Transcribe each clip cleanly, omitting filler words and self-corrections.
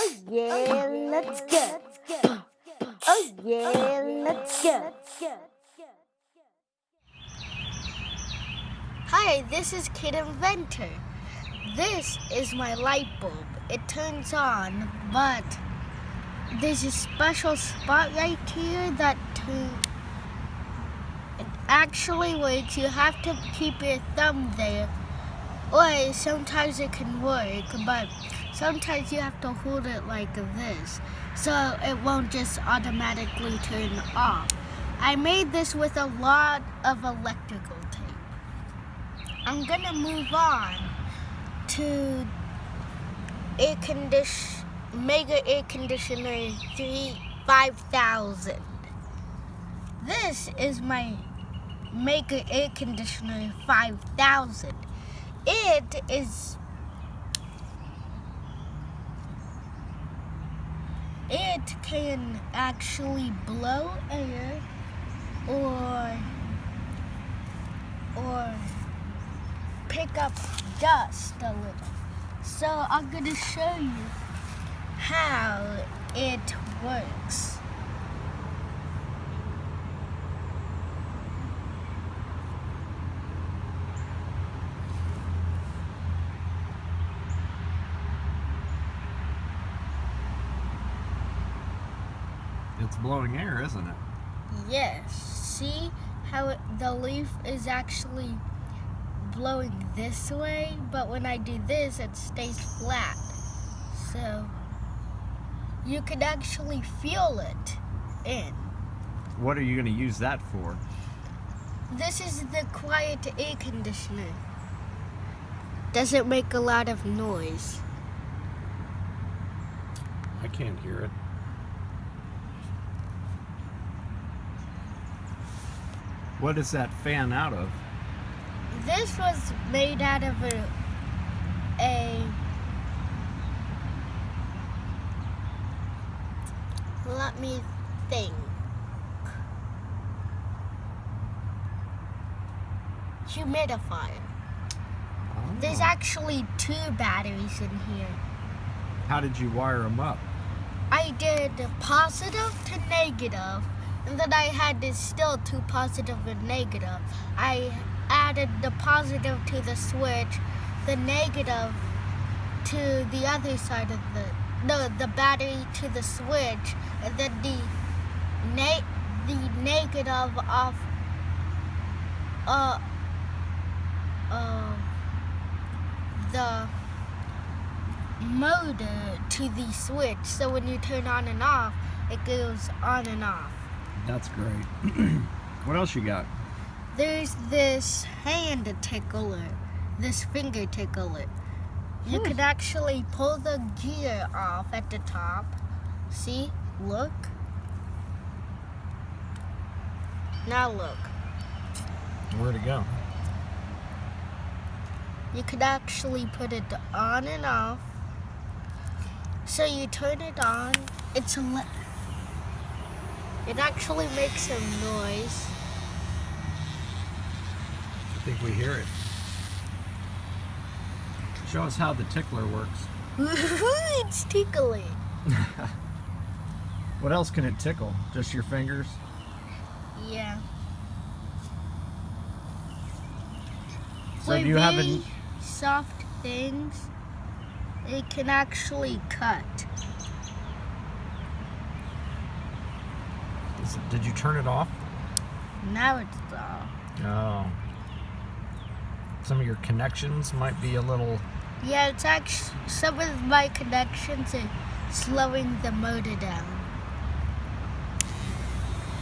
Oh yeah, let's go. Oh yeah, let's go. Hi, this is Kid Inventor. This is my light bulb. It turns on, but there's a special spot right here that it actually works. You have to keep your thumb there, or sometimes it can work, but sometimes you have to hold it like this, so it won't just automatically turn off. I made this with a lot of electrical tape. I'm gonna move on to Mega Air Conditioner 5000. This is my Mega Air Conditioner 5000. It can actually blow air or pick up dust a little. So I'm going to show you how it works. It's blowing air, isn't it? Yes. See how the leaf is actually blowing this way, but when I do this, it stays flat. So you can actually feel it in. What are you going to use that for? This is the quiet air conditioner. Doesn't make a lot of noise. I can't hear it. What is that fan out of? This was made out of a let me think. Humidifier. Oh. There's actually 2 batteries in here. How did you wire them up? I did positive to negative, and then I had this still 2 positive and negative. I added the positive to the switch, the negative to the other side of the battery to the switch, and then the negative of the motor to the switch. So when you turn on and off, it goes on and off. That's great. What else you got? There's this hand tickler, this finger tickler. You can actually pull the gear off at the top. See? Look. Now look. Where'd it go? You could actually put it on and off. So you turn it on. It actually makes some noise. I think we hear it. Show us how the tickler works. It's tickling. What else can it tickle? Just your fingers? Yeah. So For do you have very soft things, it can actually cut. Did you turn it off? Now it's off. Oh. Some of your connections might be a little... Yeah, it's actually some of my connections are slowing the motor down.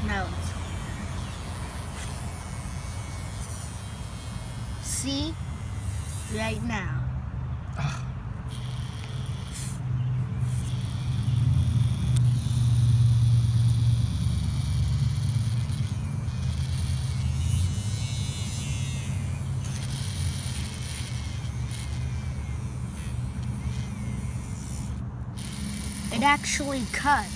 Now it's... See? Right now. It actually cut.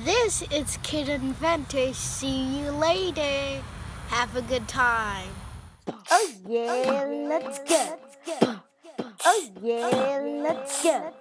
This is Kid Inventor. See you later. Have a good time. Oh yeah, let's go. Oh yeah, let's go.